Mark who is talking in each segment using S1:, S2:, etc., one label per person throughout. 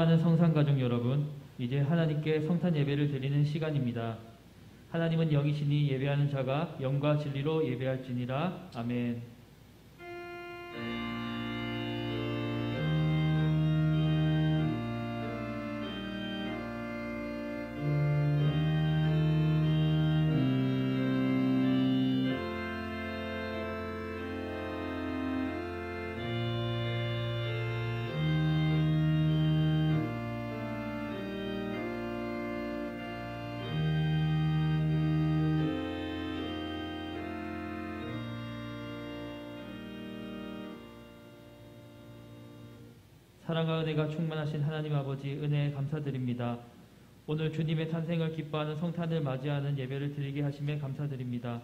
S1: 사랑하는 성산가족 여러분, 이제 하나님께 성탄 예배를 드리는 시간입니다. 하나님은 영이시니 예배하는 자가 영과 진리로 예배할지니라. 아멘. 사랑과 은혜가 충만하신 하나님 아버지, 은혜에 감사드립니다. 오늘 주님의 탄생을 기뻐하는 성탄을 맞이하는 예배를 드리게 하심에 감사드립니다.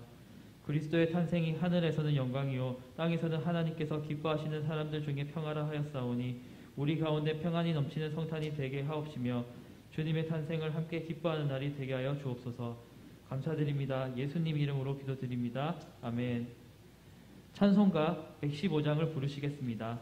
S1: 그리스도의 탄생이 하늘에서는 영광이요 땅에서는 하나님께서 기뻐하시는 사람들 중에 평화라 하였사오니 우리 가운데 평안이 넘치는 성탄이 되게 하옵시며 주님의 탄생을 함께 기뻐하는 날이 되게 하여 주옵소서. 감사드립니다. 예수님 이름으로 기도드립니다. 아멘. 찬송가 115장을 부르시겠습니다.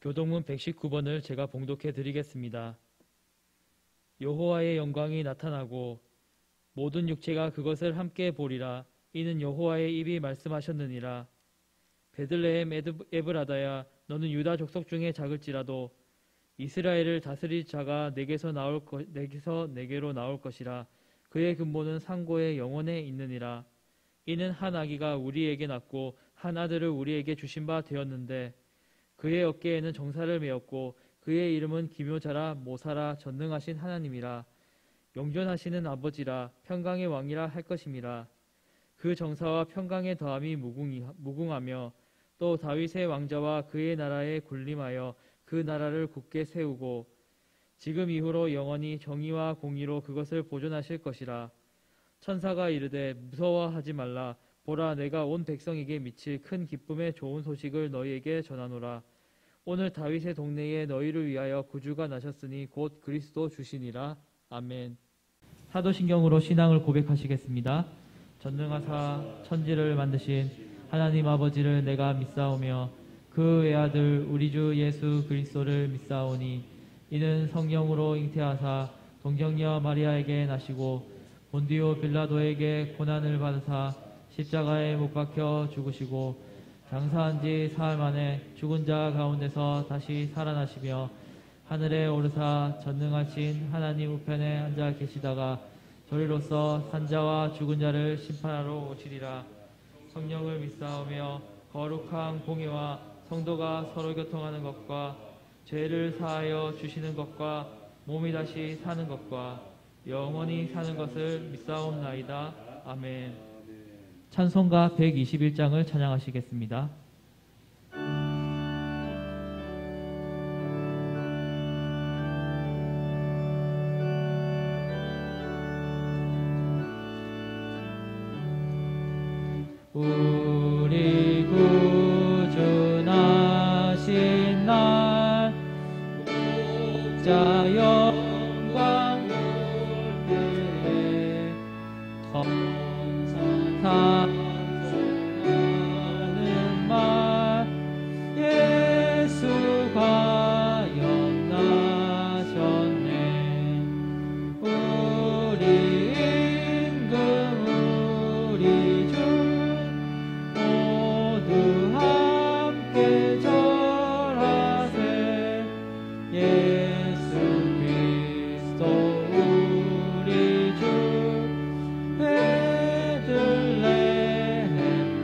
S1: 교동문 119번을 제가 봉독해 드리겠습니다. 여호와의 영광이 나타나고 모든 육체가 그것을 함께 보리라. 이는 여호와의 입이 말씀하셨느니라. 베들레헴 에브라다야, 너는 유다 족속 중에 작을지라도 이스라엘을 다스릴 자가 내게서 내게로 나올 것이라. 그의 근본은 상고의 영원에 있느니라. 이는 한 아기가 우리에게 낳고 한 아들을 우리에게 주신 바 되었는데 그의 어깨에는 정사를 메었고 그의 이름은 기묘자라 모사라 전능하신 하나님이라 영존하시는 아버지라 평강의 왕이라 할 것임이라. 그 정사와 평강의 더함이 무궁하며 또 다윗의 왕자와 그의 나라에 군림하여 그 나라를 굳게 세우고 지금 이후로 영원히 정의와 공의로 그것을 보존하실 것이라. 천사가 이르되 무서워하지 말라. 보라, 내가 온 백성에게 미칠 큰 기쁨의 좋은 소식을 너희에게 전하노라. 오늘 다윗의 동네에 너희를 위하여 구주가 나셨으니 곧 그리스도 주시니라. 아멘. 사도신경으로 신앙을 고백하시겠습니다. 전능하사 천지를 만드신 하나님 아버지를 내가 믿사오며 그 외아들 우리 주 예수 그리스도를 믿사오니 이는 성령으로 잉태하사 동정녀 마리아에게 나시고 본디오 빌라도에게 고난을 받으사 십자가에 못 박혀 죽으시고 장사한 지 사흘 만에 죽은 자 가운데서 다시 살아나시며 하늘에 오르사 전능하신 하나님 우편에 앉아 계시다가 저리로서 산자와 죽은 자를 심판하러 오시리라. 성령을 믿사오며 거룩한 공의와 성도가 서로 교통하는 것과 죄를 사하여 주시는 것과 몸이 다시 사는 것과 영원히 사는 것을 믿사옵나이다. 아멘. 찬송가 121장을 찬양하시겠습니다. 우리 구주나신 날 목자 영광 올때 천사 찬송하는 말 예수 과연 나셨네. 우리 임금 우리 주 모두 함께 절하세. 예수 그리스도 우리 주 베들레헴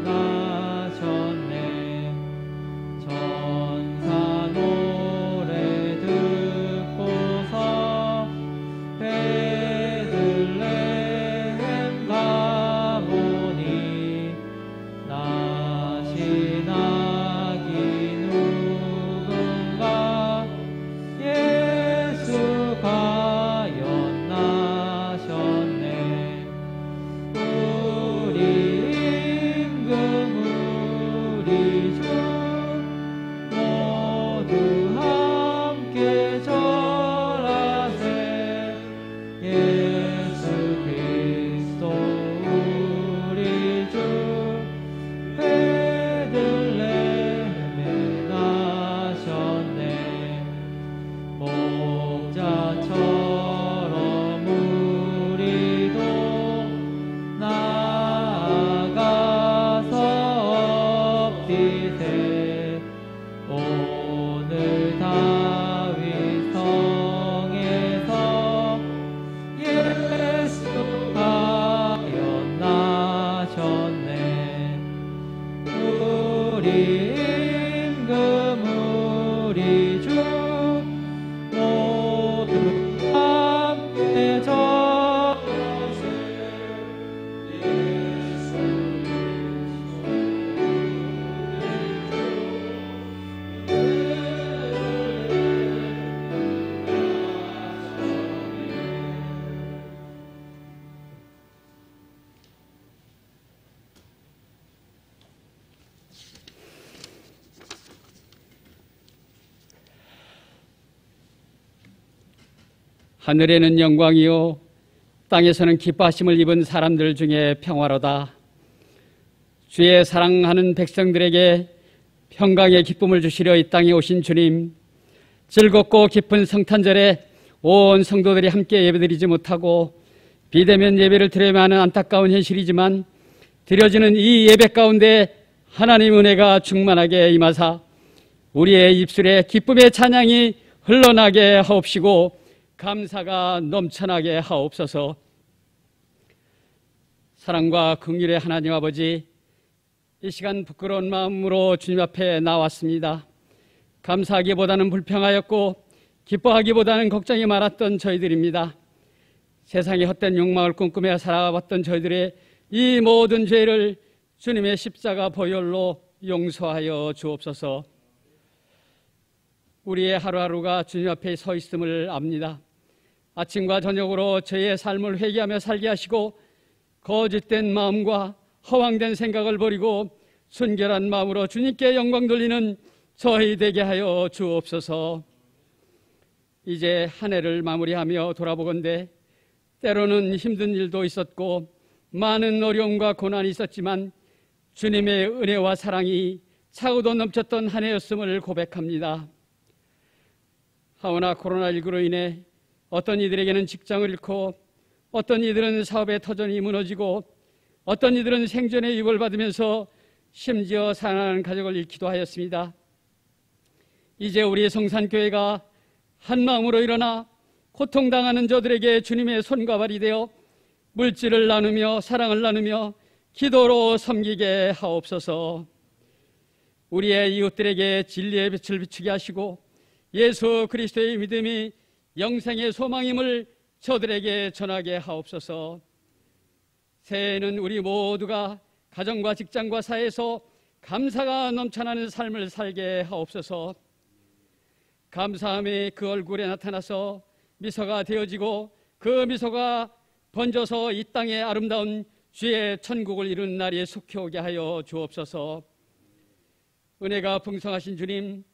S1: 나셨네. 천사 노래 듣고서 베들레헴 가보니 나신 아기 누군가 예수 과연 나셨네. 우리 임금 우리 주 모두 함께 절하세. 예수 그리스도 우리 주 베들레헴에 나셨네. 목자처럼 우리도 나아가서 엎디세. 오늘 다윗 성에서 예수 과연 나셨네. 우리 임금 우리 주 모두 함께 절하세. 예수
S2: 하늘에는 영광이요 땅에서는 기뻐하심을 입은 사람들 중에 평화로다. 주의 사랑하는 백성들에게 평강의 기쁨을 주시려 이 땅에 오신 주님, 즐겁고 기쁜 성탄절에 온 성도들이 함께 예배드리지 못하고 비대면 예배를 드려야만 하는 안타까운 현실이지만, 드려지는 이 예배 가운데 하나님 은혜가 충만하게 임하사 우리의 입술에 기쁨의 찬양이 흘러나게 하옵시고 감사가 넘쳐나게 하옵소서. 사랑과 긍휼의 하나님 아버지, 이 시간 부끄러운 마음으로 주님 앞에 나왔습니다. 감사하기보다는 불평하였고 기뻐하기보다는 걱정이 많았던 저희들입니다. 세상의 헛된 욕망을 꿈꾸며 살아왔던 저희들의 이 모든 죄를 주님의 십자가 보혈로 용서하여 주옵소서. 우리의 하루하루가 주님 앞에 서 있음을 압니다. 아침과 저녁으로 저희의 삶을 회개하며 살게 하시고 거짓된 마음과 허황된 생각을 버리고 순결한 마음으로 주님께 영광 돌리는 저희 되게 하여 주옵소서. 이제 한 해를 마무리하며 돌아보건대 때로는 힘든 일도 있었고 많은 어려움과 고난이 있었지만 주님의 은혜와 사랑이 차고도 넘쳤던 한 해였음을 고백합니다. 하오나 코로나19로 인해 어떤 이들에게는 직장을 잃고 어떤 이들은 사업의 터전이 무너지고 어떤 이들은 생존의 유혹을 받으면서 심지어 사랑하는 가족을 잃기도 하였습니다. 이제 우리 성산교회가 한마음으로 일어나 고통당하는 저들에게 주님의 손과 발이 되어 물질을 나누며 사랑을 나누며 기도로 섬기게 하옵소서. 우리의 이웃들에게 진리의 빛을 비추게 하시고 예수 그리스도의 믿음이 영생의 소망임을 저들에게 전하게 하옵소서. 새해에는 우리 모두가 가정과 직장과 사회에서 감사가 넘쳐나는 삶을 살게 하옵소서. 감사함이 그 얼굴에 나타나서 미소가 되어지고 그 미소가 번져서 이 땅에 아름다운 주의 천국을 이루는 날이 속히 오게 하여 주옵소서. 은혜가 풍성하신 주님,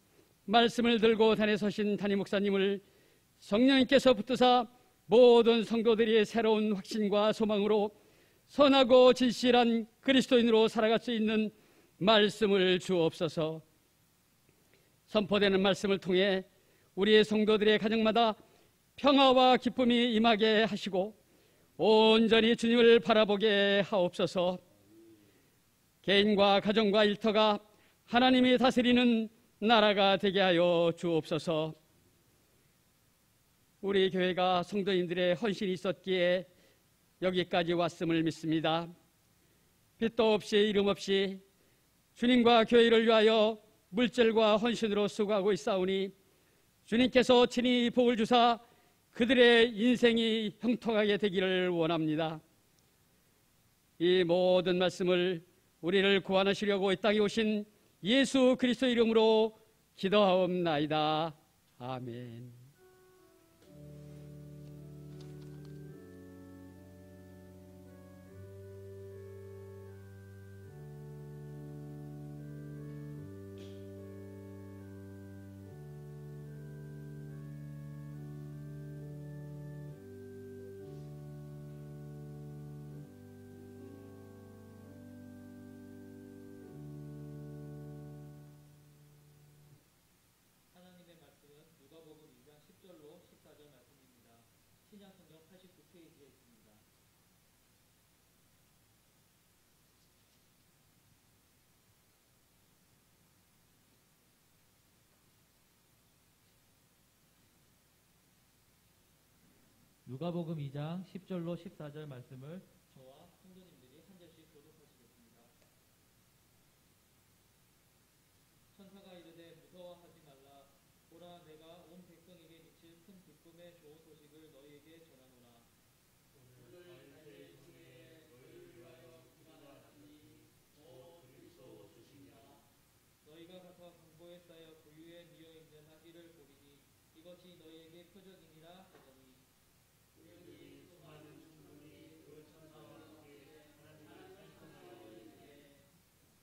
S2: 말씀을 들고 단에 서신 담임 목사님을 성령님께서 붙드사 모든 성도들이 새로운 확신과 소망으로 선하고 진실한 그리스도인으로 살아갈 수 있는 말씀을 주옵소서. 선포되는 말씀을 통해 우리의 성도들의 가정마다 평화와 기쁨이 임하게 하시고 온전히 주님을 바라보게 하옵소서. 개인과 가정과 일터가 하나님이 다스리는 나라가 되게 하여 주옵소서. 우리 교회가 성도님들의 헌신이 있었기에 여기까지 왔음을 믿습니다. 빛도 없이 이름 없이 주님과 교회를 위하여 물질과 헌신으로 수고하고 있사오니 주님께서 친히 복을 주사 그들의 인생이 형통하게 되기를 원합니다. 이 모든 말씀을 우리를 구원하시려고 이 땅에 오신 예수 그리스도 이름으로 기도하옵나이다. 아멘.
S1: 하나님의 말씀은 누가복음 2장 10절로 14절 말씀입니다. 신약성경 89페이지에 있습니다. 누가복음 2장 10절로 14절 말씀을 저와 성도님들이 한 절씩 교독하시겠습니다. 천사가 이르되 무서워하지 말라. 보라, 내가 온 백성에게 미칠 큰 기쁨의 좋은 소식을 너희에게 전하노라. 오늘 달의 중에 너희를 위하여 기만하시니 오 그리스도 오시니라. 너희가 가서 강보에 쌓여 부유에 미어 있는 아기를 보리니 이것이 너희에게 표적이니라 하더니 우연히 수많은 충분히 그 천사와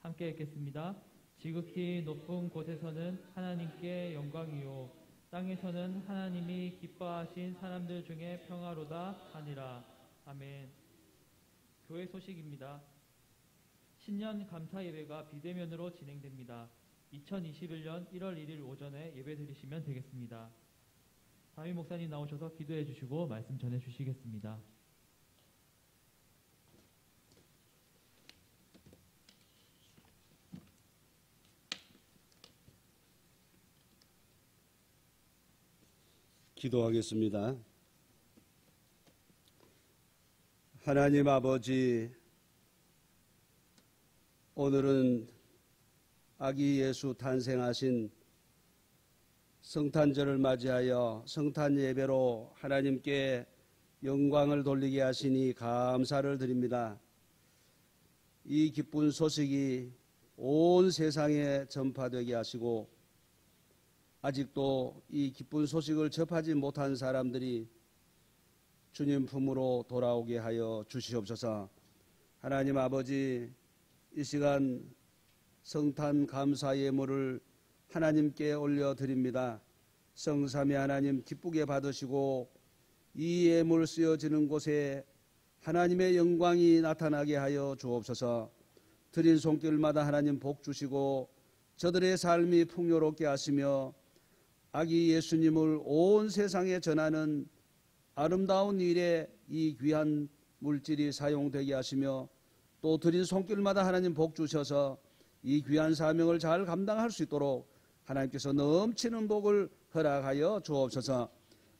S1: 함께 읽겠습니다. 지극히 높은 곳에서는 하나님께 영광이요 땅에서는 하나님이 기뻐하신 사람들 중에 평화로다 하니라. 아멘. 교회 소식입니다. 신년 감사 예배가 비대면으로 진행됩니다. 2021년 1월 1일 오전에 예배 드리시면 되겠습니다. 담임 목사님 나오셔서 기도해 주시고 말씀 전해 주시겠습니다.
S3: 기도하겠습니다. 하나님 아버지, 오늘은 아기 예수 탄생하신 성탄절을 맞이하여 성탄 예배로 하나님께 영광을 돌리게 하시니 감사를 드립니다. 이 기쁜 소식이 온 세상에 전파되게 하시고 아직도 이 기쁜 소식을 접하지 못한 사람들이 주님 품으로 돌아오게 하여 주시옵소서. 하나님 아버지, 이 시간 성탄 감사 예물을 하나님께 올려드립니다. 성삼위 하나님 기쁘게 받으시고 이 예물 쓰여지는 곳에 하나님의 영광이 나타나게 하여 주옵소서. 드린 손길마다 하나님 복 주시고 저들의 삶이 풍요롭게 하시며 아기 예수님을 온 세상에 전하는 아름다운 일에 이 귀한 물질이 사용되게 하시며 또 드린 손길마다 하나님 복 주셔서 이 귀한 사명을 잘 감당할 수 있도록 하나님께서 넘치는 복을 허락하여 주옵소서.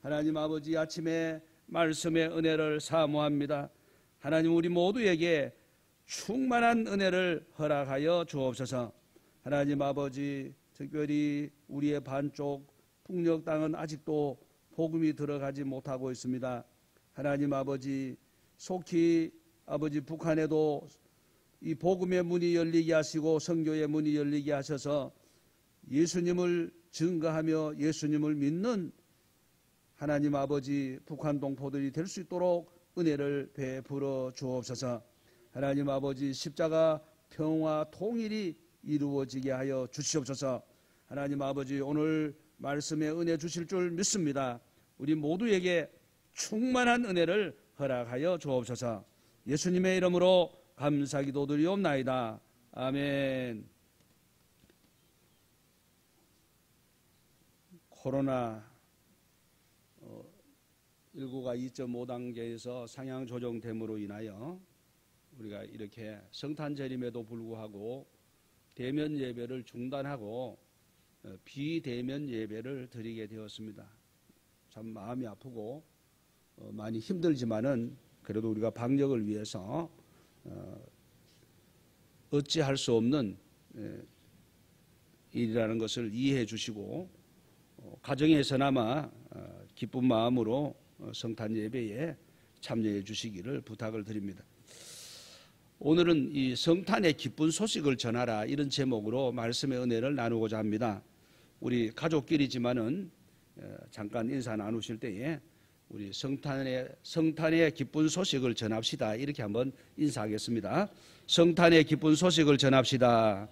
S3: 하나님 아버지, 아침에 말씀의 은혜를 사모합니다. 하나님 우리 모두에게 충만한 은혜를 허락하여 주옵소서. 하나님 아버지, 특별히 우리의 반쪽 북녘 땅은 아직도 복음이 들어가지 못하고 있습니다. 하나님 아버지, 속히 아버지 북한에도 이 복음의 문이 열리게 하시고 선교의 문이 열리게 하셔서 예수님을 증거하며 예수님을 믿는 하나님 아버지 북한 동포들이 될 수 있도록 은혜를 베풀어 주옵소서. 하나님 아버지, 십자가 평화 통일이 이루어지게 하여 주시옵소서. 하나님 아버지, 오늘 말씀에 은혜 주실 줄 믿습니다. 우리 모두에게 충만한 은혜를 허락하여 주옵소서. 예수님의 이름으로 감사 기도드리옵나이다. 아멘. 코로나 19가 2.5단계에서 상향 조정됨으로 인하여 우리가 이렇게 성탄절임에도 불구하고 대면 예배를 중단하고 비대면 예배를 드리게 되었습니다. 참 마음이 아프고 많이 힘들지만은 그래도 우리가 방역을 위해서 어찌할 수 없는 일이라는 것을 이해해 주시고 가정에서나마 기쁜 마음으로 성탄 예배에 참여해 주시기를 부탁을 드립니다. 오늘은 이 성탄의 기쁜 소식을 전하라, 이런 제목으로 말씀의 은혜를 나누고자 합니다. 우리 가족끼리지만은 잠깐 인사 나누실 때에 우리 성탄의 기쁜 소식을 전합시다, 이렇게 한번 인사하겠습니다. 성탄의 기쁜 소식을 전합시다.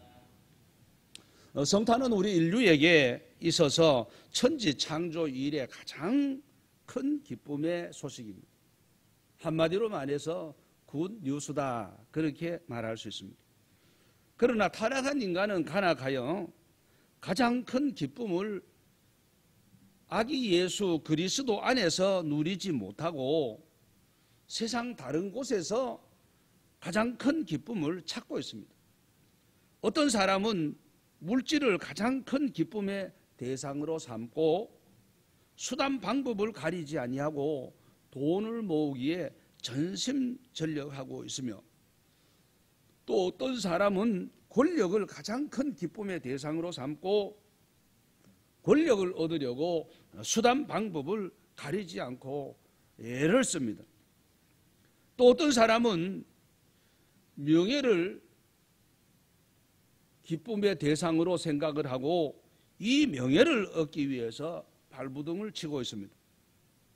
S3: 성탄은 우리 인류에게 있어서 천지 창조 이래 가장 큰 기쁨의 소식입니다. 한마디로 말해서 굿 뉴스다, 그렇게 말할 수 있습니다. 그러나 타락한 인간은 간악하여 가장 큰 기쁨을 아기 예수 그리스도 안에서 누리지 못하고 세상 다른 곳에서 가장 큰 기쁨을 찾고 있습니다. 어떤 사람은 물질을 가장 큰 기쁨의 대상으로 삼고 수단 방법을 가리지 아니하고 돈을 모으기에 전심전력하고 있으며, 또 어떤 사람은 권력을 가장 큰 기쁨의 대상으로 삼고 권력을 얻으려고 수단 방법을 가리지 않고 애를 씁니다. 또 어떤 사람은 명예를 기쁨의 대상으로 생각을 하고 이 명예를 얻기 위해서 발부둥을 치고 있습니다.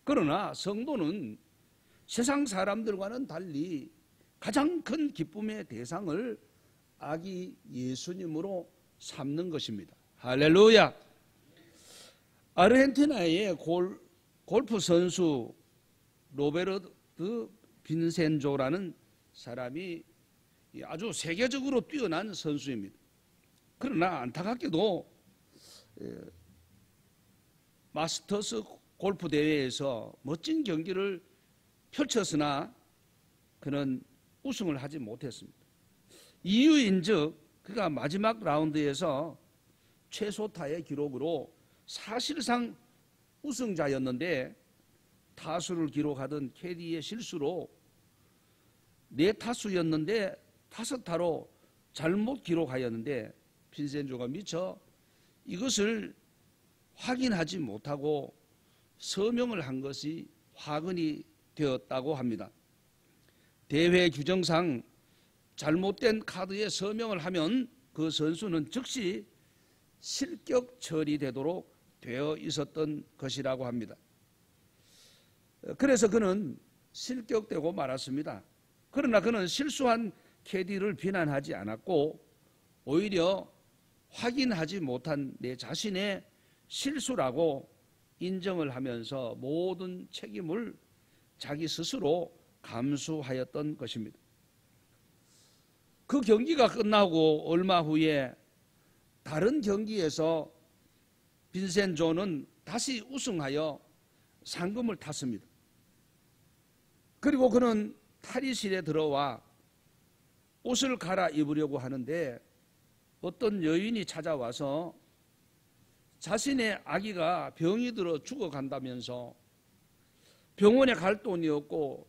S3: 그러나 성도는 세상 사람들과는 달리 가장 큰 기쁨의 대상을 아기 예수님으로 삼는 것입니다. 할렐루야. 아르헨티나의 골프 선수 로베르트 빈센조라는 사람이 아주 세계적으로 뛰어난 선수입니다. 그러나 안타깝게도 마스터스 골프 대회에서 멋진 경기를 펼쳤으나 그는 우승을 하지 못했습니다. 이유인즉 그가 마지막 라운드에서 최소타의 기록으로 사실상 우승자였는데 타수를 기록하던 캐디의 실수로 4타수였는데 5타로 잘못 기록하였는데 빈센조가 미처 이것을 확인하지 못하고 서명을 한 것이 화근이 되었다고 합니다. 대회 규정상 잘못된 카드에 서명을 하면 그 선수는 즉시 실격 처리되도록 되어 있었던 것이라고 합니다. 그래서 그는 실격되고 말았습니다. 그러나 그는 실수한 캐디를 비난하지 않았고 오히려 확인하지 못한 내 자신의 실수라고 인정을 하면서 모든 책임을 자기 스스로 감수하였던 것입니다. 그 경기가 끝나고 얼마 후에 다른 경기에서 빈센조는 다시 우승하여 상금을 탔습니다. 그리고 그는 탈의실에 들어와 옷을 갈아입으려고 하는데 어떤 여인이 찾아와서 자신의 아기가 병이 들어 죽어간다면서 병원에 갈 돈이 없고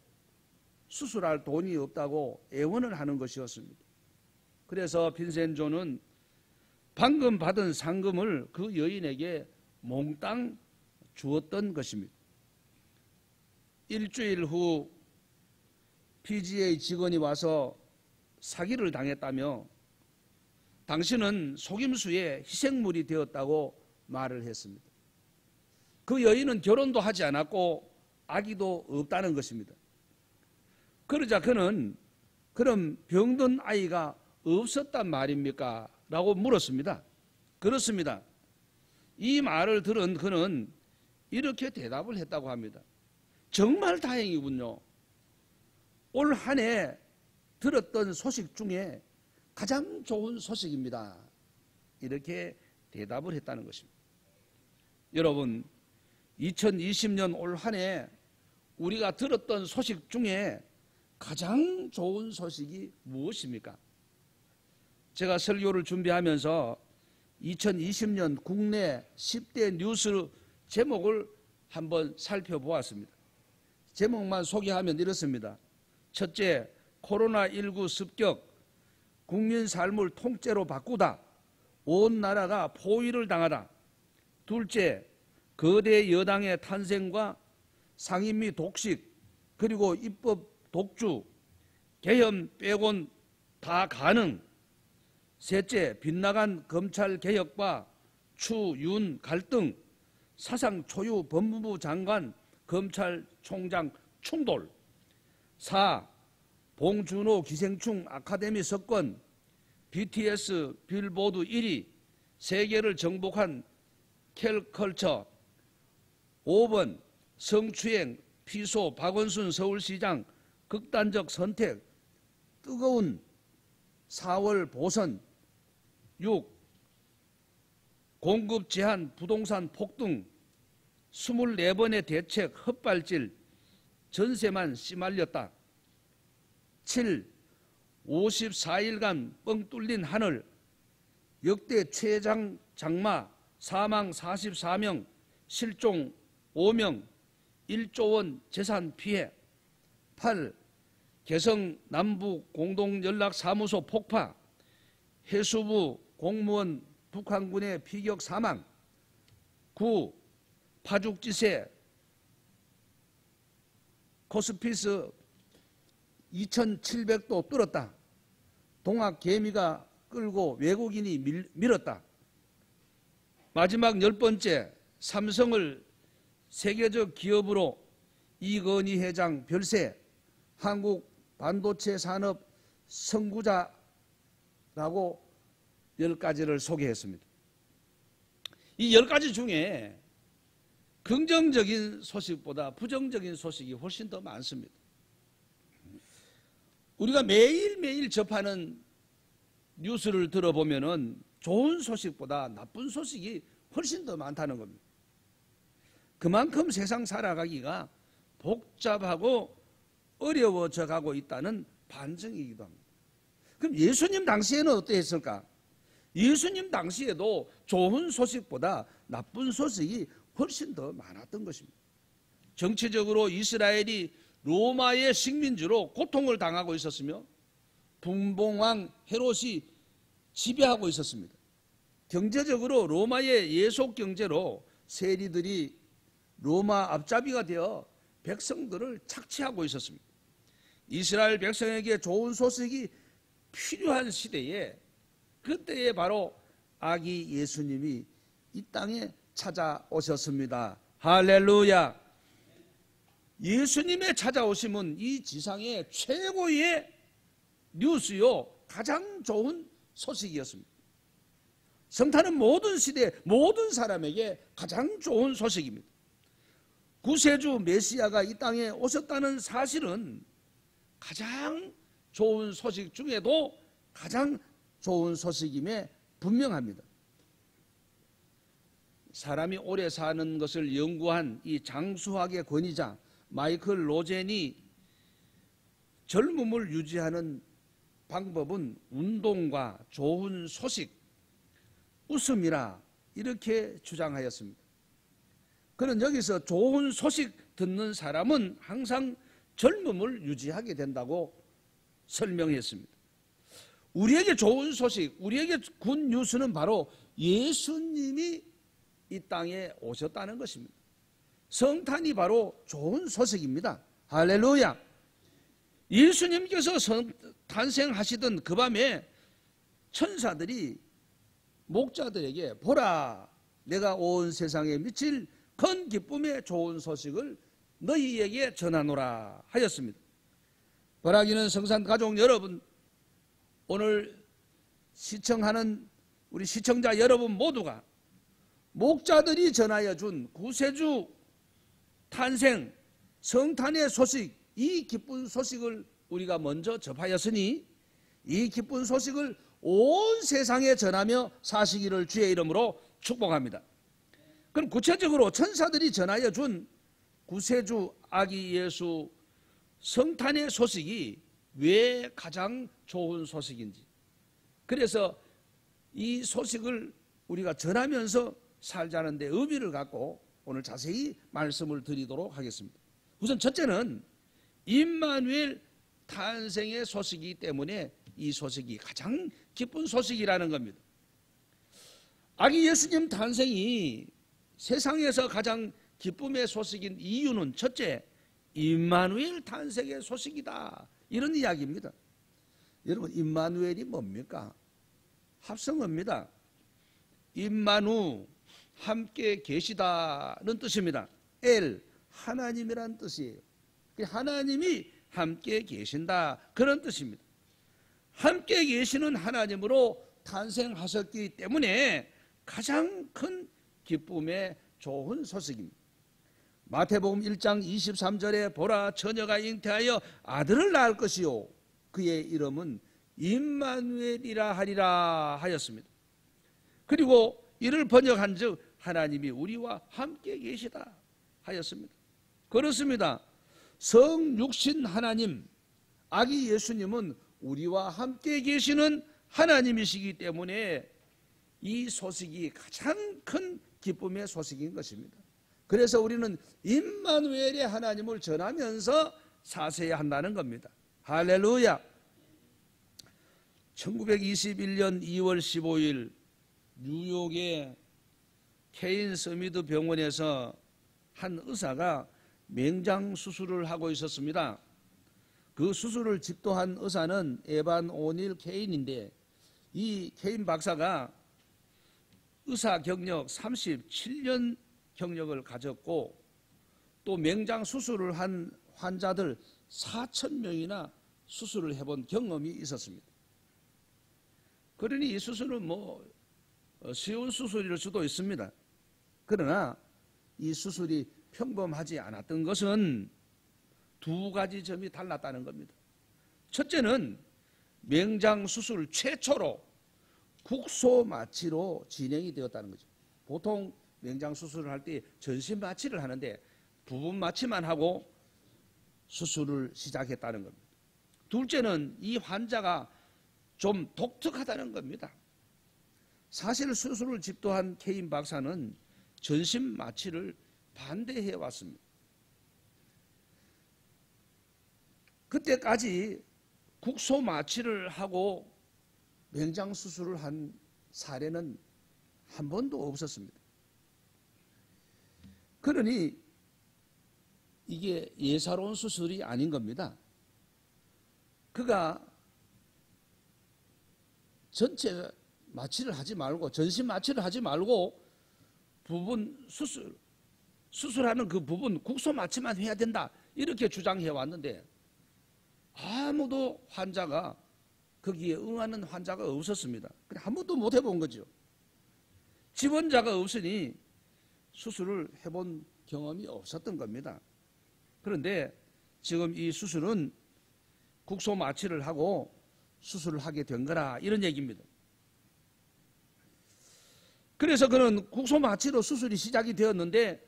S3: 수술할 돈이 없다고 애원을 하는 것이었습니다. 그래서 빈센조는 방금 받은 상금을 그 여인에게 몽땅 주었던 것입니다. 일주일 후 PGA 직원이 와서 사기를 당했다며 당신은 속임수의 희생물이 되었다고 말을 했습니다. 그 여인은 결혼도 하지 않았고 아기도 없다는 것입니다. 그러자 그는 그럼 병든 아이가 없었단 말입니까? 라고 물었습니다. 그렇습니다. 이 말을 들은 그는 이렇게 대답을 했다고 합니다. 정말 다행이군요. 올 한 해 들었던 소식 중에 가장 좋은 소식입니다. 이렇게 대답을 했다는 것입니다. 여러분, 2020년 올 한 해 우리가 들었던 소식 중에 가장 좋은 소식이 무엇입니까? 제가 설교를 준비하면서 2020년 국내 10대 뉴스 제목을 한번 살펴보았습니다. 제목만 소개하면 이렇습니다. 첫째, 코로나19 습격, 국민 삶을 통째로 바꾸다, 온 나라가 포위를 당하다. 둘째, 거대 여당의 탄생과 상임위 독식, 그리고 입법 독주, 개헌 빼곤 다 가능. 셋째, 빗나간 검찰개혁과 추, 윤 갈등, 사상 초유 법무부 장관, 검찰총장 충돌. 4. 봉준호 기생충 아카데미 석권, BTS 빌보드 1위, 세계를 정복한 캘컬처. 5번, 성추행, 피소 박원순 서울시장 극단적 선택, 뜨거운 4월 보선. 6. 공급 제한 부동산 폭등, 24번의 대책 헛발질, 전세만 씨말렸다. 7. 54일간 뻥 뚫린 하늘, 역대 최장 장마, 사망 44명, 실종 5명, 1조 원 재산 피해. 8. 개성 남북 공동연락사무소 폭파, 해수부 공무원 북한군의 피격 사망. 9. 파죽지세, 코스피스 2700도 뚫었다. 동학 개미가 끌고 외국인이 밀었다. 마지막 10번째, 삼성을 세계적 기업으로 이건희 회장 별세, 한국 반도체 산업 선구자라고 10가지를 소개했습니다. 이 10가지 중에 긍정적인 소식보다 부정적인 소식이 훨씬 더 많습니다. 우리가 매일매일 접하는 뉴스를 들어보면은 좋은 소식보다 나쁜 소식이 훨씬 더 많다는 겁니다. 그만큼 세상 살아가기가 복잡하고 어려워져 가고 있다는 반증이기도 합니다. 그럼 예수님 당시에는 어떠했을까? 예수님 당시에도 좋은 소식보다 나쁜 소식이 훨씬 더 많았던 것입니다. 정치적으로 이스라엘이 로마의 식민지로 고통을 당하고 있었으며 분봉왕 헤롯이 지배하고 있었습니다. 경제적으로 로마의 예속 경제로 세리들이 로마 앞잡이가 되어 백성들을 착취하고 있었습니다. 이스라엘 백성에게 좋은 소식이 필요한 시대에 그때에 바로 아기 예수님이 이 땅에 찾아오셨습니다. 할렐루야. 예수님의 찾아오심은 이 지상의 최고의 뉴스요, 가장 좋은 소식이었습니다. 성탄은 모든 시대 모든 사람에게 가장 좋은 소식입니다. 구세주 메시아가 이 땅에 오셨다는 사실은 가장 좋은 소식 중에도 가장 좋은 소식임에 분명합니다. 사람이 오래 사는 것을 연구한 이 장수학의 권위자 마이클 로젠이 젊음을 유지하는 방법은 운동과 좋은 소식, 웃음이라 이렇게 주장하였습니다. 그는 여기서 좋은 소식 듣는 사람은 항상 젊음을 유지하게 된다고 설명했습니다. 우리에게 좋은 소식, 우리에게 굿 뉴스는 바로 예수님이 이 땅에 오셨다는 것입니다. 성탄이 바로 좋은 소식입니다. 할렐루야. 예수님께서 탄생하시던 그 밤에 천사들이 목자들에게 보라, 내가 온 세상에 미칠 큰 기쁨의 좋은 소식을 너희에게 전하노라 하였습니다. 보라기는 성산 가족 여러분, 오늘 시청하는 우리 시청자 여러분 모두가 목자들이 전하여 준 구세주 탄생 성탄의 소식, 이 기쁜 소식을 우리가 먼저 접하였으니 이 기쁜 소식을 온 세상에 전하며 사시기를 주의 이름으로 축복합니다. 그럼 구체적으로 천사들이 전하여 준 구세주 아기 예수 성탄의 소식이 왜 가장 좋은 소식인지, 그래서 이 소식을 우리가 전하면서 살자는데 의미를 갖고 오늘 자세히 말씀을 드리도록 하겠습니다. 우선 첫째는 임마누엘 탄생의 소식이기 때문에 이 소식이 가장 기쁜 소식이라는 겁니다. 아기 예수님 탄생이 세상에서 가장 기쁨의 소식인 이유는 첫째, 임마누엘 탄생의 소식이다, 이런 이야기입니다. 여러분, 임마누엘이 뭡니까? 합성어입니다. 임마누, 함께 계시다는 뜻입니다. 엘, 하나님이란 뜻이에요. 하나님이 함께 계신다, 그런 뜻입니다. 함께 계시는 하나님으로 탄생하셨기 때문에 가장 큰 기쁨의 좋은 소식입니다. 마태복음 1장 23절에 보라, 처녀가 잉태하여 아들을 낳을 것이요 그의 이름은 임마누엘이라 하리라 하였습니다. 그리고 이를 번역한즉 하나님이 우리와 함께 계시다 하였습니다. 그렇습니다. 성육신 하나님, 아기 예수님은 우리와 함께 계시는 하나님이시기 때문에 이 소식이 가장 큰 기쁨의 소식인 것입니다. 그래서 우리는 임마누엘의 하나님을 전하면서 사셔야 한다는 겁니다. 할렐루야. 1921년 2월 15일 뉴욕의 케인 서미드 병원에서 한 의사가 맹장 수술을 하고 있었습니다. 그 수술을 집도한 의사는 에반 오닐 케인인데, 이 케인 박사가 의사 경력 37년 경력을 가졌고 또 맹장 수술을 한 환자들 4,000명이나 수술을 해본 경험이 있었습니다. 그러니 이 수술은 쉬운 수술일 수도 있습니다. 그러나 이 수술이 평범하지 않았던 것은 두 가지 점이 달랐다는 겁니다. 첫째는 맹장 수술 최초로 국소 마취로 진행이 되었다는 거죠. 보통 맹장 수술을 할 때 전신 마취를 하는데 부분 마취만 하고 수술을 시작했다는 겁니다. 둘째는 이 환자가 좀 독특하다는 겁니다. 사실 수술을 집도한 케인 박사는 전신 마취를 반대해 왔습니다. 그때까지 국소 마취를 하고 맹장 수술을 한 사례는 한 번도 없었습니다. 그러니 이게 예사로운 수술이 아닌 겁니다. 그가 전체 마취를 하지 말고, 전신 마취를 하지 말고 부분 수술하는 그 부분 국소 마취만 해야 된다, 이렇게 주장해 왔는데 아무도 환자가 거기에 응하는 환자가 없었습니다. 한 번도 못 해본 거죠. 지원자가 없으니 수술을 해본 경험이 없었던 겁니다. 그런데 지금 이 수술은 국소 마취를 하고 수술을 하게 된 거라, 이런 얘기입니다. 그래서 그는 국소 마취로 수술이 시작이 되었는데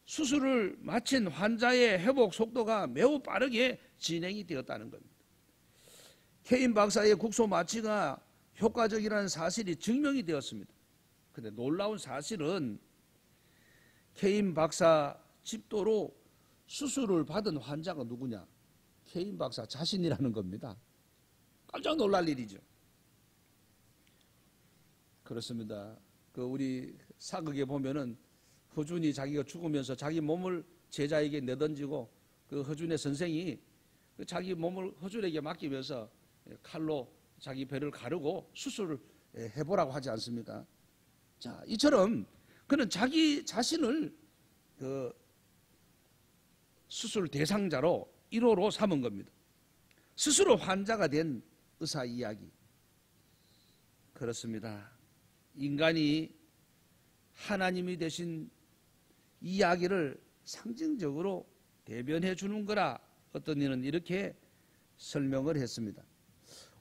S3: 수술을 마친 환자의 회복 속도가 매우 빠르게 진행이 되었다는 겁니다. 케인 박사의 국소 마취가 효과적이라는 사실이 증명이 되었습니다. 그런데 놀라운 사실은 케인 박사 집도로 수술을 받은 환자가 누구냐? 케인 박사 자신이라는 겁니다. 깜짝 놀랄 일이죠. 그렇습니다. 그 우리 사극에 보면은 허준이 자기가 죽으면서 자기 몸을 제자에게 내던지고 그 허준의 선생이 그 자기 몸을 허준에게 맡기면서 칼로 자기 배를 가르고 수술을 해보라고 하지 않습니까? 자, 이처럼 그는 자기 자신을 그 수술 대상자로 1호로 삼은 겁니다. 스스로 환자가 된 의사 이야기. 그렇습니다. 인간이 하나님이 되신 이야기를 상징적으로 대변해 주는 거라 어떤 이는 이렇게 설명을 했습니다.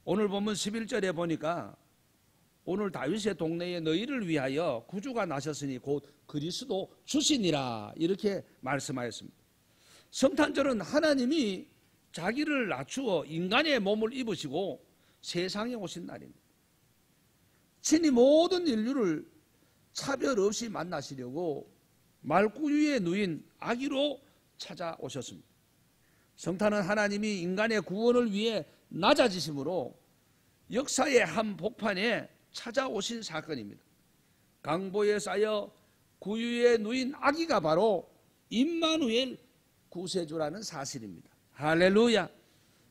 S3: 오늘 본문 11절에 보니까 오늘 다윗의 동네에 너희를 위하여 구주가 나셨으니 곧 그리스도 주시니라 이렇게 말씀하였습니다. 성탄절은 하나님이 자기를 낮추어 인간의 몸을 입으시고 세상에 오신 날입니다. 친히 모든 인류를 차별 없이 만나시려고 말구유에 누인 아기로 찾아오셨습니다. 성탄은 하나님이 인간의 구원을 위해 낮아지심으로 역사의 한 복판에 찾아오신 사건입니다. 강보에 쌓여 구유에 누인 아기가 바로 임마누엘 구세주라는 사실입니다. 할렐루야.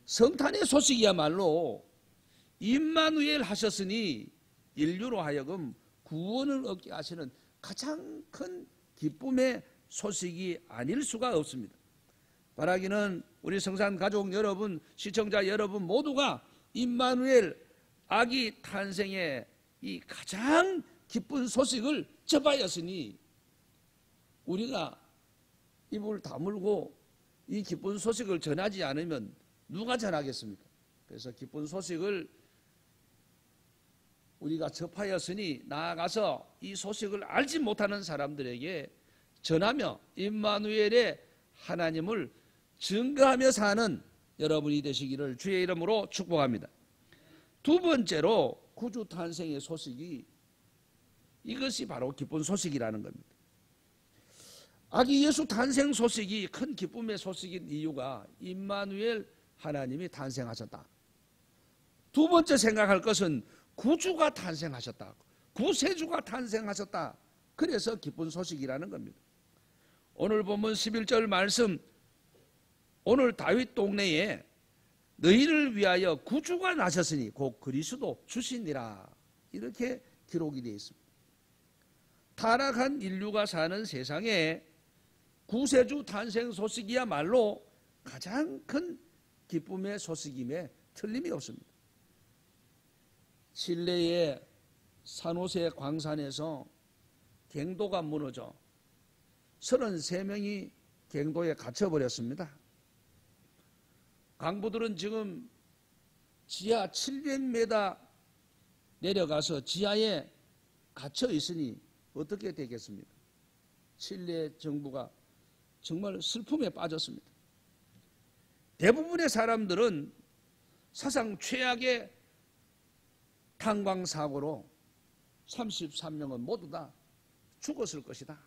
S3: 성탄의 소식이야말로 임마누엘 하셨으니 인류로 하여금 구원을 얻게 하시는 가장 큰 기쁨의 소식이 아닐 수가 없습니다. 바라기는 우리 성산 가족 여러분, 시청자 여러분 모두가 임마누엘 아기 탄생의 이 가장 기쁜 소식을 접하였으니 우리가 입을 다물고 이 기쁜 소식을 전하지 않으면 누가 전하겠습니까? 그래서 기쁜 소식을 우리가 접하였으니 나아가서 이 소식을 알지 못하는 사람들에게 전하며 임마누엘의 하나님을 증거하며 사는 여러분이 되시기를 주의 이름으로 축복합니다. 두 번째로 구주 탄생의 소식이 이것이 바로 기쁜 소식이라는 겁니다. 아기 예수 탄생 소식이 큰 기쁨의 소식인 이유가 임마누엘 하나님이 탄생하셨다. 두 번째 생각할 것은 구주가 탄생하셨다. 구세주가 탄생하셨다. 그래서 기쁜 소식이라는 겁니다. 오늘 본문 11절 말씀, 오늘 다윗 동네에 너희를 위하여 구주가 나셨으니 곧 그리스도 주시니라 이렇게 기록이 되어 있습니다. 타락한 인류가 사는 세상에 구세주 탄생 소식이야말로 가장 큰 기쁨의 소식임에 틀림이 없습니다. 칠레의 산호세 광산에서 갱도가 무너져 33명이 갱도에 갇혀버렸습니다. 강부들은 지금 지하 700m 내려가서 지하에 갇혀 있으니 어떻게 되겠습니까? 칠레 정부가 정말 슬픔에 빠졌습니다. 대부분의 사람들은 사상 최악의 탄광사고로 33명은 모두 다 죽었을 것이다.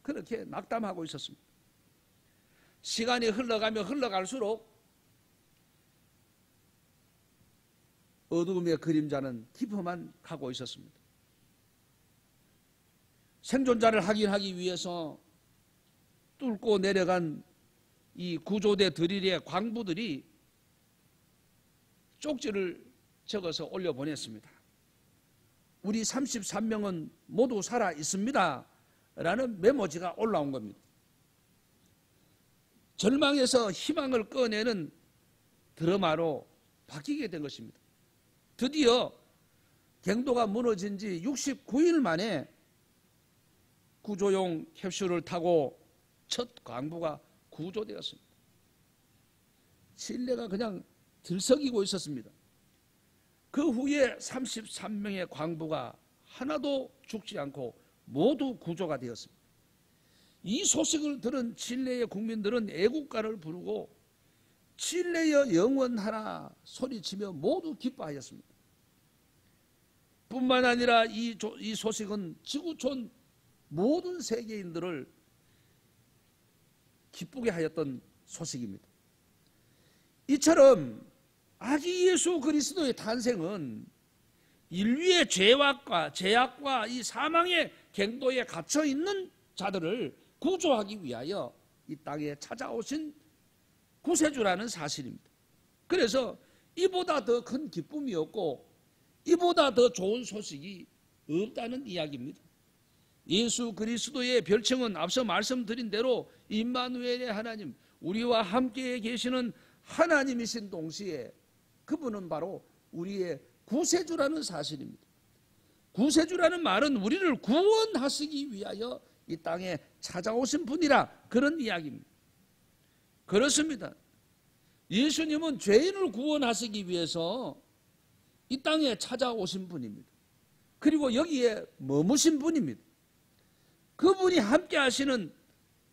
S3: 그렇게 낙담하고 있었습니다. 시간이 흘러가면 흘러갈수록 어두움의 그림자는 깊어만 가고 있었습니다. 생존자를 확인하기 위해서 뚫고 내려간 이 구조대 드릴의 광부들이 쪽지를 적어서 올려보냈습니다. 우리 33명은 모두 살아 있습니다. 라는 메모지가 올라온 겁니다. 절망에서 희망을 꺼내는 드라마로 바뀌게 된 것입니다. 드디어 갱도가 무너진 지 69일 만에 구조용 캡슐을 타고 첫 광부가 구조되었습니다. 칠레가 그냥 들썩이고 있었습니다. 그 후에 33명의 광부가 하나도 죽지 않고 모두 구조가 되었습니다. 이 소식을 들은 칠레의 국민들은 애국가를 부르고 칠레여 영원하라 소리치며 모두 기뻐하였습니다. 뿐만 아니라 이 소식은 지구촌 모든 세계인들을 기쁘게 하였던 소식입니다. 이처럼 아기 예수 그리스도의 탄생은 인류의 죄악과 제약과 이 사망의 갱도에 갇혀 있는 자들을 구조하기 위하여 이 땅에 찾아오신 구세주라는 사실입니다. 그래서 이보다 더 큰 기쁨이 없고 이보다 더 좋은 소식이 없다는 이야기입니다. 예수 그리스도의 별칭은 앞서 말씀드린 대로 임마누엘의 하나님, 우리와 함께 계시는 하나님이신 동시에 그분은 바로 우리의 구세주라는 사실입니다. 구세주라는 말은 우리를 구원하시기 위하여 이 땅에 찾아오신 분이라 그런 이야기입니다. 그렇습니다. 예수님은 죄인을 구원하시기 위해서 이 땅에 찾아오신 분입니다. 그리고 여기에 머무신 분입니다. 그분이 함께 하시는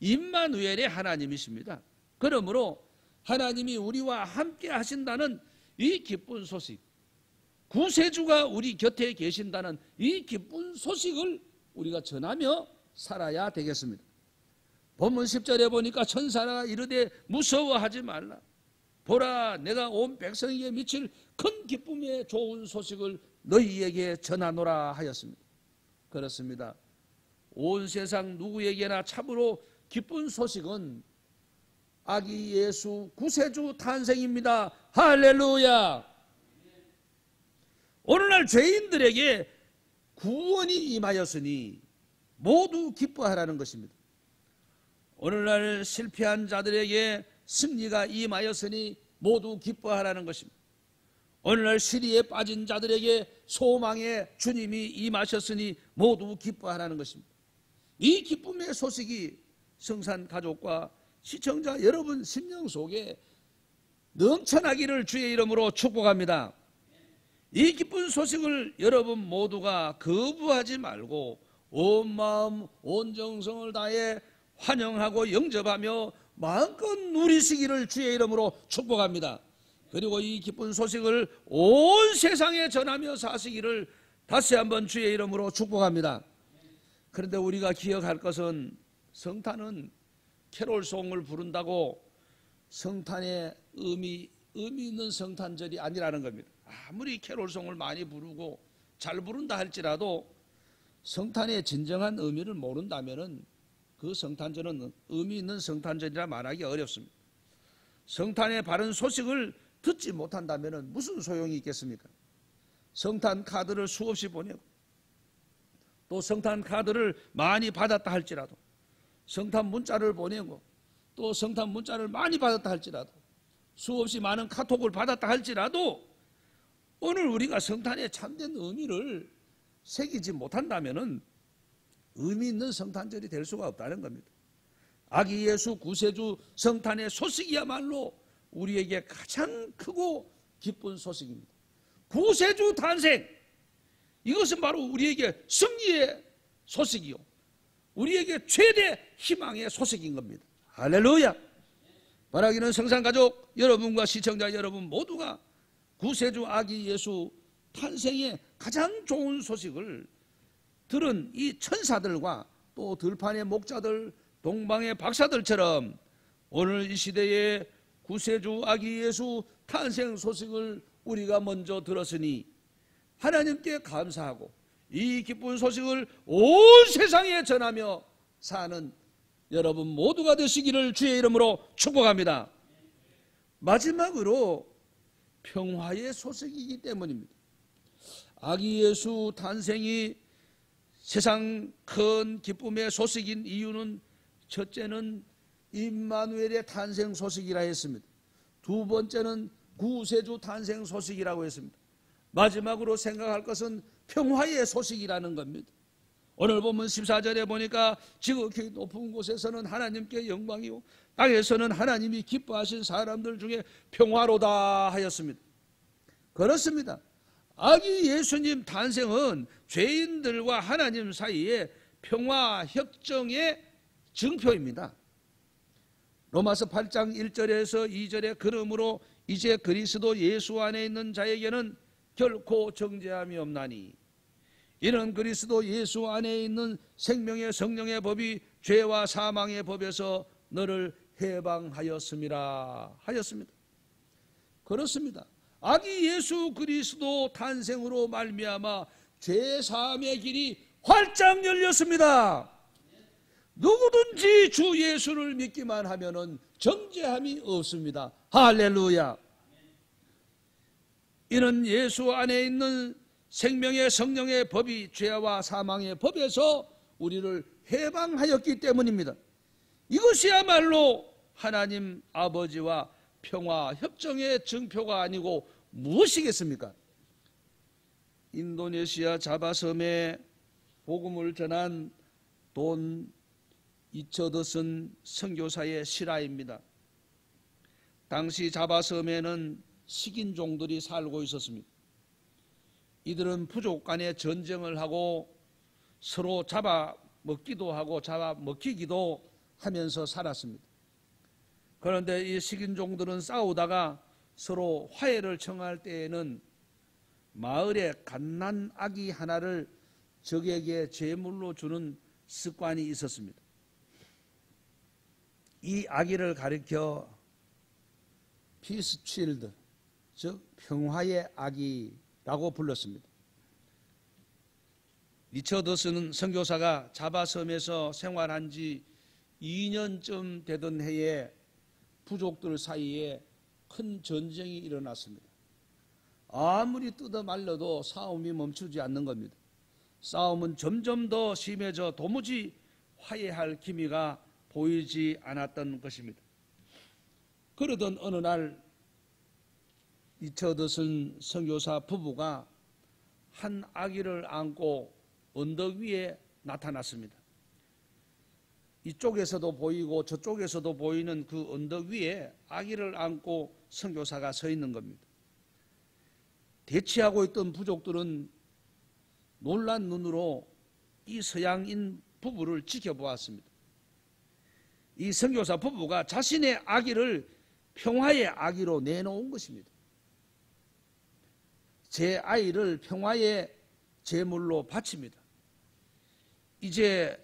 S3: 임마누엘의 하나님이십니다. 그러므로 하나님이 우리와 함께 하신다는 이 기쁜 소식, 구세주가 우리 곁에 계신다는 이 기쁜 소식을 우리가 전하며 살아야 되겠습니다. 본문 10절에 보니까 천사가 이르되 무서워하지 말라. 보라, 내가 온 백성에게 미칠 큰 기쁨의 좋은 소식을 너희에게 전하노라 하였습니다. 그렇습니다. 온 세상 누구에게나 참으로 기쁜 소식은 아기 예수 구세주 탄생입니다. 할렐루야. 오늘날 죄인들에게 구원이 임하였으니 모두 기뻐하라는 것입니다. 오늘날 실패한 자들에게 승리가 임하였으니 모두 기뻐하라는 것입니다. 오늘날 시리에 빠진 자들에게 소망의 주님이 임하셨으니 모두 기뻐하라는 것입니다. 이 기쁨의 소식이 성산 가족과 시청자 여러분 심령 속에 넘쳐나기를 주의 이름으로 축복합니다. 이 기쁜 소식을 여러분 모두가 거부하지 말고 온 마음 온 정성을 다해 환영하고 영접하며 마음껏 누리시기를 주의 이름으로 축복합니다. 그리고 이 기쁜 소식을 온 세상에 전하며 사시기를 다시 한번 주의 이름으로 축복합니다. 그런데 우리가 기억할 것은 성탄은 캐롤송을 부른다고 성탄의 의미 있는 성탄절이 아니라는 겁니다. 아무리 캐롤송을 많이 부르고 잘 부른다 할지라도 성탄의 진정한 의미를 모른다면 그 성탄절은 의미 있는 성탄절이라 말하기 어렵습니다. 성탄의 바른 소식을 듣지 못한다면 무슨 소용이 있겠습니까? 성탄 카드를 수없이 보내고 또 성탄 카드를 많이 받았다 할지라도 성탄 문자를 보내고 또 성탄 문자를 많이 받았다 할지라도 수없이 많은 카톡을 받았다 할지라도 오늘 우리가 성탄의 참된 의미를 새기지 못한다면 의미 있는 성탄절이 될 수가 없다는 겁니다. 아기 예수 구세주 성탄의 소식이야말로 우리에게 가장 크고 기쁜 소식입니다. 구세주 탄생, 이것은 바로 우리에게 승리의 소식이요 우리에게 최대 희망의 소식인 겁니다. 할렐루야. 바라기는 성산가족 여러분과 시청자 여러분 모두가 구세주 아기 예수 탄생의 가장 좋은 소식을 들은 이 천사들과 또 들판의 목자들 동방의 박사들처럼 오늘 이 시대에 구세주 아기 예수 탄생 소식을 우리가 먼저 들었으니 하나님께 감사하고 이 기쁜 소식을 온 세상에 전하며 사는 여러분 모두가 되시기를 주의 이름으로 축복합니다. 마지막으로 평화의 소식이기 때문입니다. 아기 예수 탄생이 세상 큰 기쁨의 소식인 이유는 첫째는 임마누엘의 탄생 소식이라 했습니다. 두 번째는 구세주 탄생 소식이라고 했습니다. 마지막으로 생각할 것은 평화의 소식이라는 겁니다. 오늘 본문 14절에 보니까 지극히 높은 곳에서는 하나님께 영광이요 땅에서는 하나님이 기뻐하신 사람들 중에 평화로다 하였습니다. 그렇습니다. 아기 예수님 탄생은 죄인들과 하나님 사이의 평화 협정의 증표입니다. 로마서 8장 1절에서 2절에 그러므로 이제 그리스도 예수 안에 있는 자에게는 결코 정죄함이 없나니 이는 그리스도 예수 안에 있는 생명의 성령의 법이 죄와 사망의 법에서 너를 해방하였음이라 하였습니다. 그렇습니다. 아기 예수 그리스도 탄생으로 말미암아 제3의 길이 활짝 열렸습니다. 누구든지 주 예수를 믿기만 하면은 정죄함이 없습니다. 할렐루야. 이는 예수 안에 있는 생명의 성령의 법이 죄와 사망의 법에서 우리를 해방하였기 때문입니다. 이것이야말로 하나님 아버지와 평화 협정의 증표가 아니고 무엇이겠습니까? 인도네시아 자바섬에 복음을 전한 돈 이처더슨 선교사의 실화입니다. 당시 자바섬에는 식인종들이 살고 있었습니다. 이들은 부족 간에 전쟁을 하고 서로 잡아먹기도 하고 잡아먹히기도 하면서 살았습니다. 그런데 이 식인종들은 싸우다가 서로 화해를 청할 때에는 마을에 갓난 아기 하나를 적에게 제물로 주는 습관이 있었습니다. 이 아기를 가리켜 피스 칠드, 즉 평화의 아기라고 불렀습니다. 리처더슨 선교사가 자바섬에서 생활한 지 2년쯤 되던 해에 부족들 사이에 큰 전쟁이 일어났습니다. 아무리 뜯어 말려도 싸움이 멈추지 않는 겁니다. 싸움은 점점 더 심해져 도무지 화해할 기미가 보이지 않았던 것입니다. 그러던 어느 날 리처더슨 선교사 부부가 한 아기를 안고 언덕 위에 나타났습니다. 이쪽에서도 보이고 저쪽에서도 보이는 그 언덕 위에 아기를 안고 선교사가 서 있는 겁니다. 대치하고 있던 부족들은 놀란 눈으로 이 서양인 부부를 지켜보았습니다. 이 선교사 부부가 자신의 아기를 평화의 아기로 내놓은 것입니다. 제 아이를 평화의 제물로 바칩니다. 이제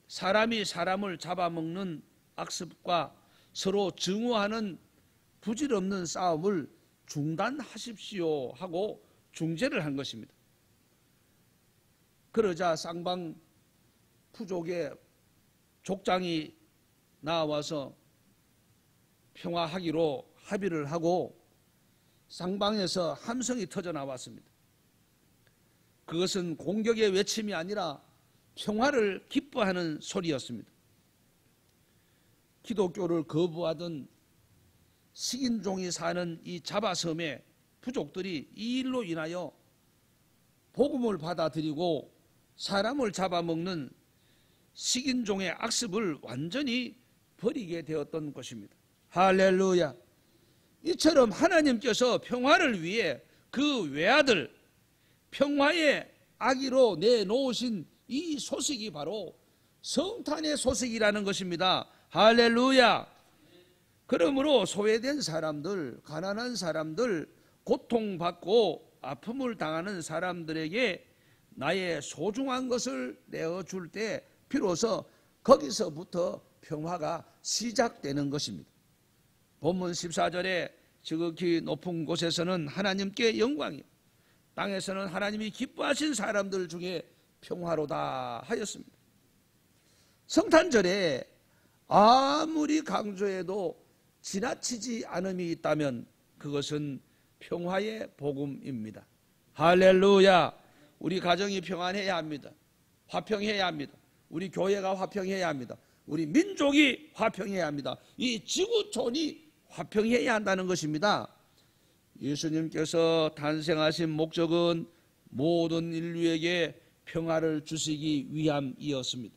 S3: 사람이 사람을 잡아먹는 악습과 서로 증오하는 부질없는 싸움을 중단하십시오 하고 중재를 한 것입니다. 그러자 쌍방 부족의 족장이 나와서 평화하기로 합의를 하고 쌍방에서 함성이 터져 나왔습니다. 그것은 공격의 외침이 아니라 평화를 기뻐하는 소리였습니다. 기독교를 거부하던 식인종이 사는 이 자바섬의 부족들이 이 일로 인하여 복음을 받아들이고 사람을 잡아먹는 식인종의 악습을 완전히 버리게 되었던 것입니다. 할렐루야. 이처럼 하나님께서 평화를 위해 그 외아들 평화의 아기로 내놓으신 이 소식이 바로 성탄의 소식이라는 것입니다. 할렐루야. 그러므로 소외된 사람들, 가난한 사람들, 고통받고 아픔을 당하는 사람들에게 나의 소중한 것을 내어줄 때 비로소 거기서부터 평화가 시작되는 것입니다. 본문 14절에 지극히 높은 곳에서는 하나님께 영광이요 땅에서는 하나님이 기뻐하신 사람들 중에 평화로다 하였습니다. 성탄절에 아무리 강조해도 지나치지 않음이 있다면 그것은 평화의 복음입니다. 할렐루야. 우리 가정이 평안해야 합니다. 화평해야 합니다. 우리 교회가 화평해야 합니다. 우리 민족이 화평해야 합니다. 이 지구촌이 화평해야 한다는 것입니다. 예수님께서 탄생하신 목적은 모든 인류에게 평화를 주시기 위함이었습니다.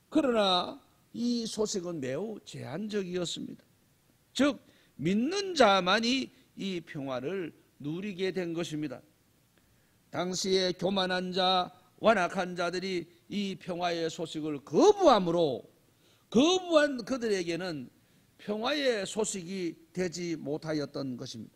S3: 그러나 이 소식은 매우 제한적이었습니다. 즉 믿는 자만이 이 평화를 누리게 된 것입니다. 당시에 교만한 자, 완악한 자들이 이 평화의 소식을 거부함으로 거부한 그들에게는 평화의 소식이 되지 못하였던 것입니다.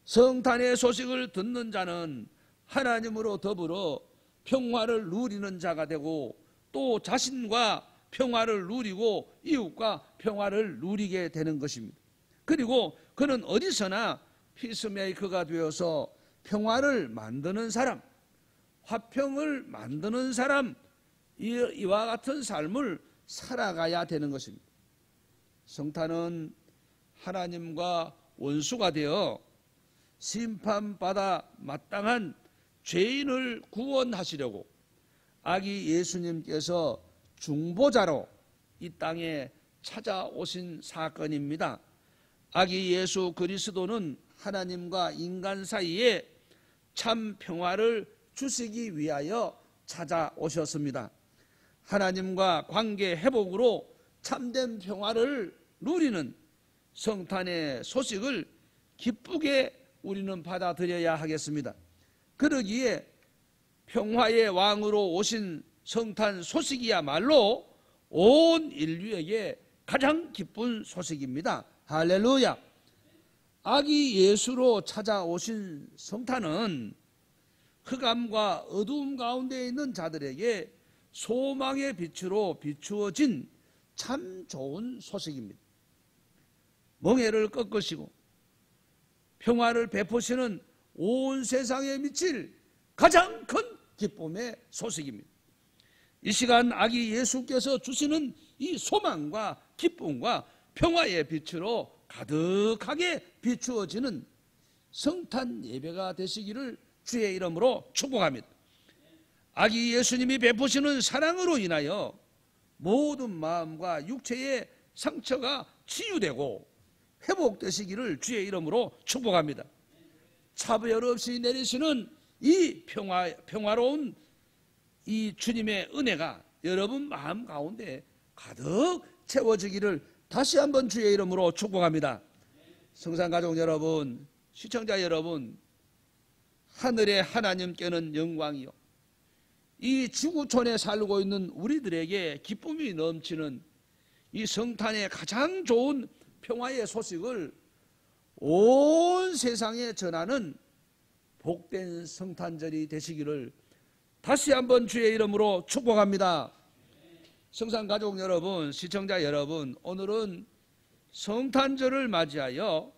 S3: 성탄의 소식을 듣는 자는 하나님으로 더불어 평화를 누리는 자가 되고 또 자신과 평화를 누리고 이웃과 평화를 누리게 되는 것입니다. 그리고 그는 어디서나 피스메이커가 되어서 평화를 만드는 사람, 화평을 만드는 사람, 이와 같은 삶을 살아가야 되는 것입니다. 성탄은 하나님과 원수가 되어 심판받아 마땅한 죄인을 구원하시려고 아기 예수님께서 중보자로 이 땅에 찾아오신 사건입니다. 아기 예수 그리스도는 하나님과 인간 사이에 참 평화를 주시기 위하여 찾아오셨습니다. 하나님과 관계 회복으로 참된 평화를 누리는 성탄의 소식을 기쁘게 우리는 받아들여야 하겠습니다. 그러기에 평화의 왕으로 오신 성탄 소식이야말로 온 인류에게 가장 기쁜 소식입니다. 할렐루야. 아기 예수로 찾아오신 성탄은 흑암과 어두움 가운데 있는 자들에게 소망의 빛으로 비추어진 참 좋은 소식입니다. 멍에를 꺾으시고 평화를 베푸시는 온 세상에 미칠 가장 큰 기쁨의 소식입니다. 이 시간 아기 예수께서 주시는 이 소망과 기쁨과 평화의 빛으로 가득하게 비추어지는 성탄 예배가 되시기를 주의 이름으로 축복합니다. 아기 예수님이 베푸시는 사랑으로 인하여 모든 마음과 육체의 상처가 치유되고 회복되시기를 주의 이름으로 축복합니다. 차별 없이 내리시는 이 평화로운 이 주님의 은혜가 여러분 마음 가운데 가득 채워지기를 다시 한번 주의 이름으로 축복합니다. 성산가족 여러분, 시청자 여러분, 하늘의 하나님께는 영광이요, 이 지구촌에 살고 있는 우리들에게 기쁨이 넘치는 이 성탄의 가장 좋은 평화의 소식을 온 세상에 전하는 복된 성탄절이 되시기를 다시 한번 주의 이름으로 축복합니다. 성산가족 여러분, 시청자 여러분, 오늘은 성탄절을 맞이하여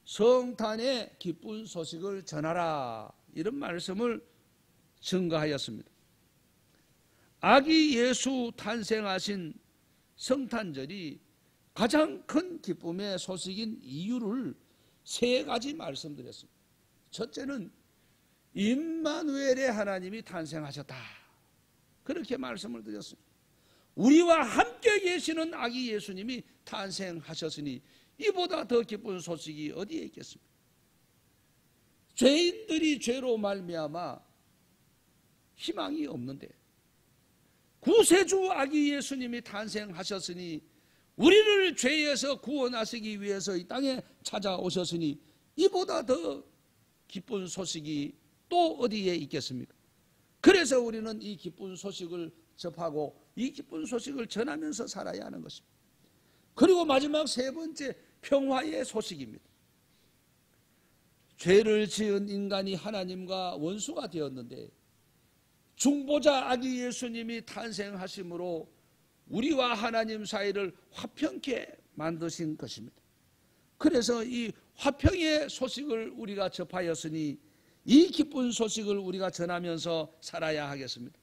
S3: 성탄의 기쁜 소식을 전하라, 이런 말씀을 증거하였습니다. 아기 예수 탄생하신 성탄절이 가장 큰 기쁨의 소식인 이유를 세 가지 말씀드렸습니다. 첫째는 임마누엘의 하나님이 탄생하셨다, 그렇게 말씀을 드렸습니다. 우리와 함께 계시는 아기 예수님이 탄생하셨으니 이보다 더 기쁜 소식이 어디에 있겠습니까? 죄인들이 죄로 말미암아 희망이 없는데 구세주 아기 예수님이 탄생하셨으니 우리를 죄에서 구원하시기 위해서 이 땅에 찾아오셨으니 이보다 더 기쁜 소식이 또 어디에 있겠습니까? 그래서 우리는 이 기쁜 소식을 접하고 이 기쁜 소식을 전하면서 살아야 하는 것입니다. 그리고 마지막 세 번째, 평화의 소식입니다. 죄를 지은 인간이 하나님과 원수가 되었는데 중보자 아기 예수님이 탄생하심으로 우리와 하나님 사이를 화평케 만드신 것입니다. 그래서 이 화평의 소식을 우리가 접하였으니 이 기쁜 소식을 우리가 전하면서 살아야 하겠습니다.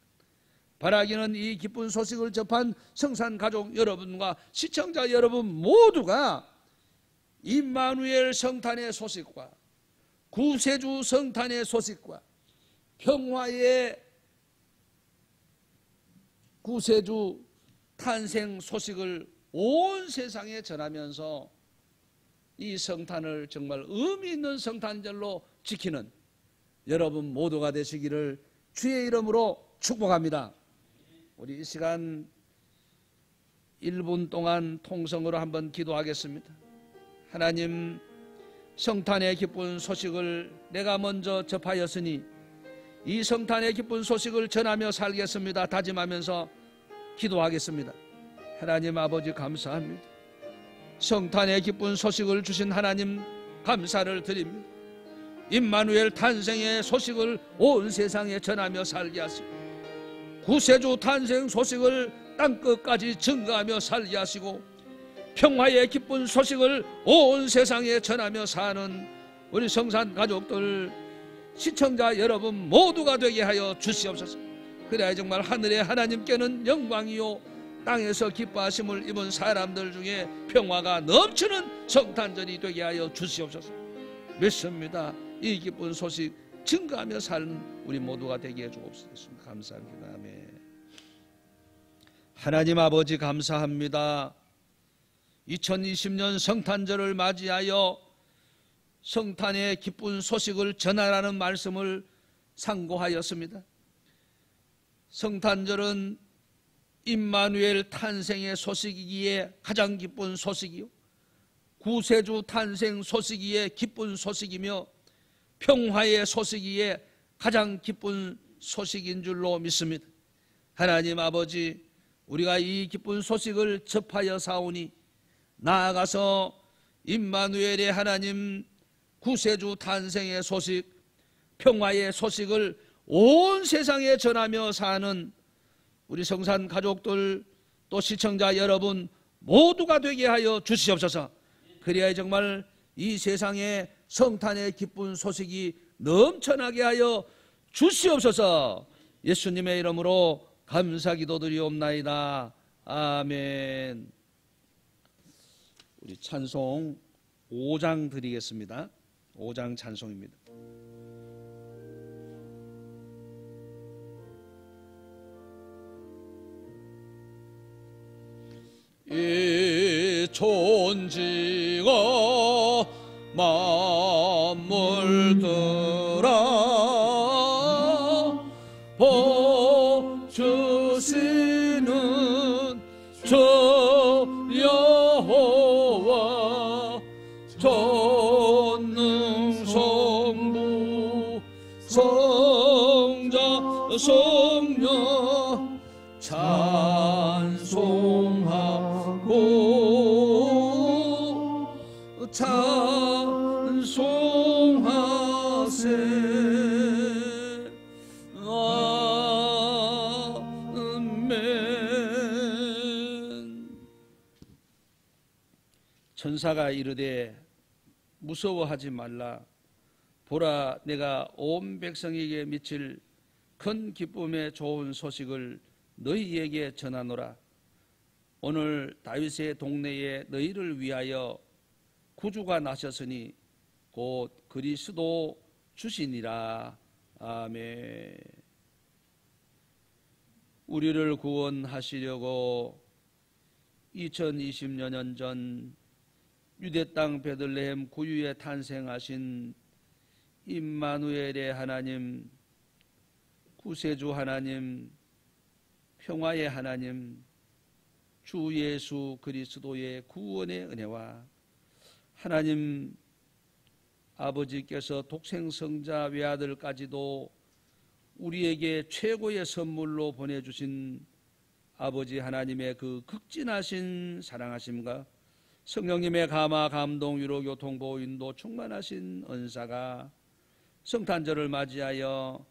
S3: 바라기는 이 기쁜 소식을 접한 성산가족 여러분과 시청자 여러분 모두가 임마누엘 성탄의 소식과 구세주 성탄의 소식과 평화의 구세주 탄생 소식을 온 세상에 전하면서 이 성탄을 정말 의미 있는 성탄절로 지키는 여러분 모두가 되시기를 주의 이름으로 축복합니다. 우리 이 시간 1분 동안 통성으로 한번 기도하겠습니다. 하나님, 성탄의 기쁜 소식을 내가 먼저 접하였으니 이 성탄의 기쁜 소식을 전하며 살겠습니다. 다짐하면서 기도하겠습니다. 하나님 아버지 감사합니다. 성탄의 기쁜 소식을 주신 하나님 감사를 드립니다. 임마누엘 탄생의 소식을 온 세상에 전하며 살게 하시고 구세주 탄생 소식을 땅끝까지 증거하며 살게 하시고 평화의 기쁜 소식을 온 세상에 전하며 사는 우리 성산 가족들, 시청자 여러분 모두가 되게 하여 주시옵소서. 그래야 정말 하늘의 하나님께는 영광이요 땅에서 기뻐하심을 입은 사람들 중에 평화가 넘치는 성탄절이 되게 하여 주시옵소서. 믿습니다. 이 기쁜 소식 증거하며 사는 우리 모두가 되게 해주옵소서. 감사합니다. 아멘. 하나님 아버지 감사합니다. 2020년 성탄절을 맞이하여 성탄의 기쁜 소식을 전하라는 말씀을 상고하였습니다. 성탄절은 임마누엘 탄생의 소식이기에 가장 기쁜 소식이요, 구세주 탄생 소식이기에 기쁜 소식이며 평화의 소식이기에 가장 기쁜 소식인 줄로 믿습니다. 하나님 아버지, 우리가 이 기쁜 소식을 접하여 사오니 나아가서 임마누엘의 하나님 구세주 탄생의 소식, 평화의 소식을 온 세상에 전하며 사는 우리 성산 가족들, 또 시청자 여러분 모두가 되게 하여 주시옵소서. 그래야 정말 이 세상에 성탄의 기쁜 소식이 넘쳐나게 하여 주시옵소서. 예수님의 이름으로 감사 기도드리옵나이다. 아멘. 우리 찬송 5장 드리겠습니다. 5장 찬송입니다. 이 존지가 만물들아 보주시는 저 여호와 전능성부 성자 성령 찬송하고 찬송하세. 아멘. 천사가 이르되 무서워하지 말라. 보라, 내가 온 백성에게 미칠 큰 기쁨의 좋은 소식을 너희에게 전하노라. 오늘 다윗의 동네에 너희를 위하여 구주가 나셨으니 곧 그리스도 주시니라. 아멘. 우리를 구원하시려고 2020여 년 전 유대 땅 베들레헴 구유에 탄생하신 임마누엘의 하나님, 구세주 하나님, 평화의 하나님, 주 예수 그리스도의 구원의 은혜와 하나님 아버지께서 독생성자 외아들까지도 우리에게 최고의 선물로 보내주신 아버지 하나님의 그 극진하신 사랑하심과 성령님의 감화, 감동, 위로, 교통, 보호, 인도 충만하신 은사가 성탄절을 맞이하여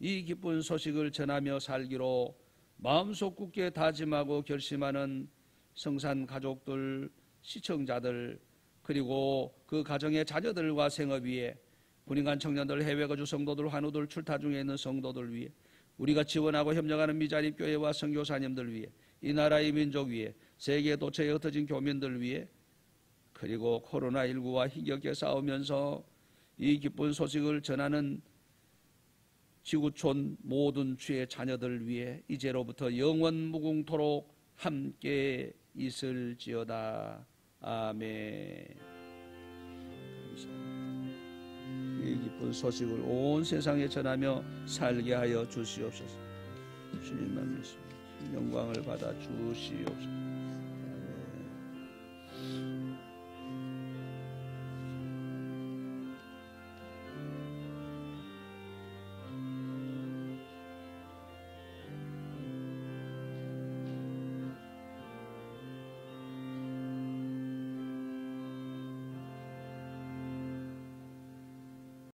S3: 이 기쁜 소식을 전하며 살기로 마음속 굳게 다짐하고 결심하는 성산 가족들, 시청자들, 그리고 그 가정의 자녀들과 생업 위에 군인간 청년들, 해외 거주 성도들, 환우들, 출타 중에 있는 성도들 위에 우리가 지원하고 협력하는 미자립 교회와 선교사님들 위에 이 나라의 민족 위에 세계 도처에 흩어진 교민들 위에 그리고 코로나19와 힘겹게 싸우면서 이 기쁜 소식을 전하는 지구촌 모든 주의 자녀들 위해 이제로부터 영원 무궁토록 함께 있을지어다. 아멘. 감사합니다. 이 기쁜 소식을 온 세상에 전하며 살게 하여 주시옵소서. 주님만 믿습니다. 영광을 받아 주시옵소서.